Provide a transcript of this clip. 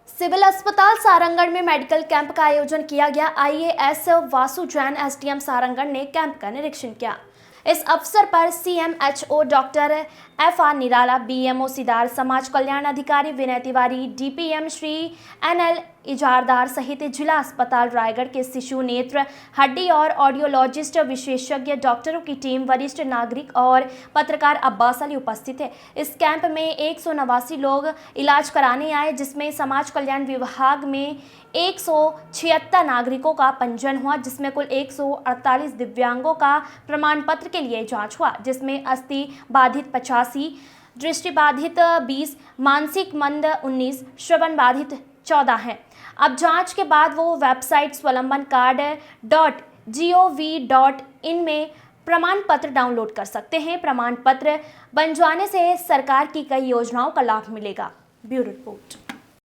Civil अस्पताल सारंगढ़ में medical camp का आयोजन किया गया। आईएएस वासु जैन एसडीएम सारंगढ़ ने कैंप का निरीक्षण किया। इस अवसर पर सीएमएचओ डॉक्टर एफआर निराला, बीएमओ सिदार, समाज कल्याण अधिकारी विनय तिवारी, डीपीएम श्री एनएल इजारदार सहित जिला अस्पताल रायगढ़ के शिशु, नेत्र, हड्डी और ऑडियोलॉजिस्ट विशेषज्ञ डॉक्टरों की टीम, वरिष्ठ नागरिक और पत्रकार अब्बास अली उपस्थित थे। इस कैंप में 189 लोग इलाज कराने आए, जिसमें समाज कल्याण विभाग में 176 नागरिकों का पंजीयन हुआ, जिसमें कुल 148 दिव्यांगों का प्रमाण पत्र के लिए जांच हुआ, जिसमें अस्थि बाधित 85, दृष्टि बाधित 20, मानसिक मंद 19, श्रवण बाधित 14 हैं। अब जांच के बाद वो वेबसाइट swlambanCard.gov.in में प्रमाण पत्र डाउनलोड कर सकते हैं। प्रमाण पत्र बन जाने से सरकार की कई योजनाओं का लाभ मिलेगा। Bureau report.